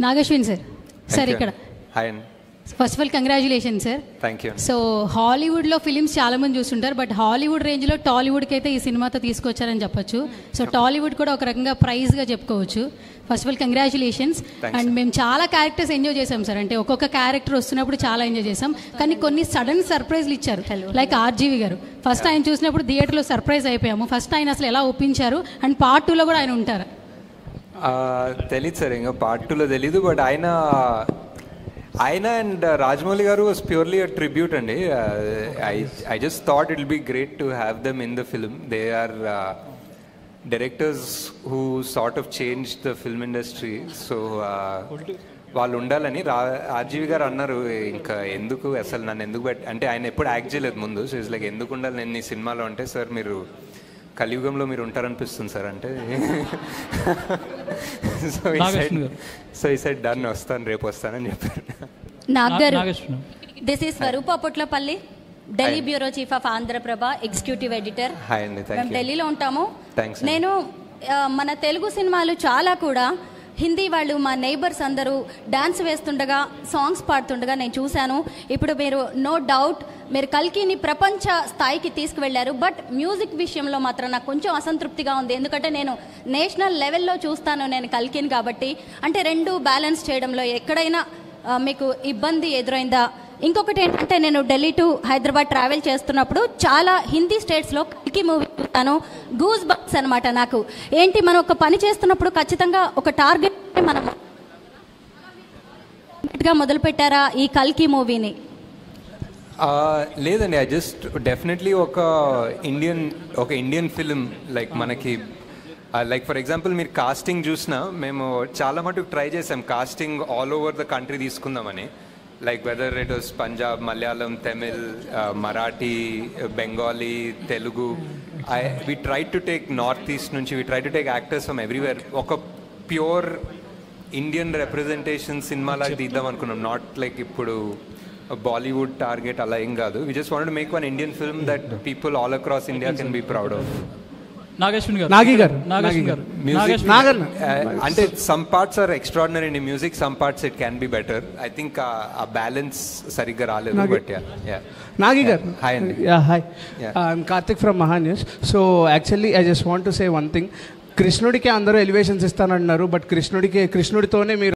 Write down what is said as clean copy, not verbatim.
Nag Ashwin sir. Sir ఇక్కడ hi అండి. First of all congratulation sir. Thank you. So హాలీవుడ్లో films చాలామంది చూస్తుంటారు, బట్ హాలీవుడ్ రేంజ్లో టాలీవుడ్కి అయితే ఈ సినిమాతో తీసుకొచ్చారని చెప్పొచ్చు. సో టాలీవుడ్ కూడా ఒక రకంగా ప్రైజ్గా చెప్పుకోవచ్చు. First of all congratulations. And మేము చాలా క్యారెక్టర్స్ ఎంజాయ్ చేసాం సార్. అంటే ఒక్కొక్క క్యారెక్టర్ వస్తున్నప్పుడు చాలా ఎంజాయ్ చేసాం, కానీ కొన్ని సడన్ సర్ప్రైజ్లు ఇచ్చారు. లైక్ ఆర్జీవి గారు ఫస్ట్ ఆయన చూసినప్పుడు థియేటర్లో సర్ప్రైజ్ అయిపోయాము. ఫస్ట్ ఆయన అసలు ఎలా ఒప్పించారు, అండ్ పార్ట్ 2లో కూడా ఆయన ఉంటారు? తెలీదు సార్, ఇంకా పార్ట్ 2లో తెలీదు. బట్ ఆయన అండ్ రాజమౌళి గారు వాజ్ ప్యూర్లీ అ ట్రిబ్యూట్ అండి. I just thought it will be great to have them in the film. They are directors who sort of change the film industry. So వాళ్ళు ఉండాలని RGV గారు అన్నారు. ఇంకా ఎందుకు అసలు నన్ను ఎందుకు అంటే ఆయన ఎప్పుడు యాక్ట్ చేయలేదు ముందు. సో ఇట్స్ లైక్ ఎందుకు ఉండాలి నేను ఈ సినిమాలో అంటే, సార్ మీరు కలియుగంలో మీరు ఉంటారనిపిస్తుంది సార్ అంటే. సో ఈ సైడ్ డన్, వస్తాను రేపు వస్తానని చెప్పారు. Nagar, this is Swaroopa Potlapalli, Delhi bureau chief of Andhra Prabha, executive editor. మేము ఢిల్లీలో ఉంటాము. నేను మన తెలుగు సినిమాలు చాలా కూడా హిందీ వాళ్ళు మా నైబర్స్ అందరూ డాన్స్ వేస్తుండగా, సాంగ్స్ పాడుతుండగా నేను చూశాను. ఇప్పుడు మీరు నో డౌట్ మీరు కల్కిని ప్రపంచ స్థాయికి తీసుకువెళ్ళారు. బట్ మ్యూజిక్ విషయంలో మాత్రం నాకు కొంచెం అసంతృప్తిగా ఉంది. ఎందుకంటే నేను నేషనల్ లెవెల్లో చూస్తాను నేను కల్కిని కాబట్టి. అంటే రెండు బ్యాలెన్స్ చేయడంలో ఎక్కడైనా మీకు ఇబ్బంది ఎదురైందా? ఇంకొకటి ఏంటంటే, నేను ఢిల్లీ టు హైదరాబాద్ ట్రావెల్ చేస్తున్నప్పుడు చాలా హిందీ స్టేట్స్లో కల్కి మూవీ చూస్తాను. గూస్ బంప్స్ అనమాట నాకు. ఏంటి, మనం ఒక పని చేస్తున్నప్పుడు ఖచ్చితంగా ఒక టార్గెట్ మనం మొదలు పెట్టారా ఈ కల్కి మూవీని? లేదండి, ఐ జస్ట్ డెఫినెట్లీ ఒక ఇండియన్ ఫిలిం లైక్ మనకి లైక్ ఫర్ ఎగ్జాంపుల్ మీరు కాస్టింగ్ చూసినా మేము చాలా మటుకు ట్రై చేసాం casting all over the country తీసుకుందామని. Like whether it was Punjab, Malayalam, Tamil, Marathi, Bengali, Telugu. We tried to take Northeast nunchi, we tried to take actors from everywhere. Oka pure Indian representation cinema like didam anukunnam, not like ippudu Bollywood target ala em gaadu. We just wanted to make one Indian film that people all across India can be proud of. Nagi garu. Ante some parts are extraordinary in music, some parts it can be better. I think a balance sarigga raaledu, but yeah. Nagi garu. Hi andi. Yeah, hi. I'm Karthik from Mahanews. So actually I just want to say one thing. కృష్ణుడికి అందరూ elevations ఇస్తానంటున్నారు, but కృష్ణుడితోనే మీరు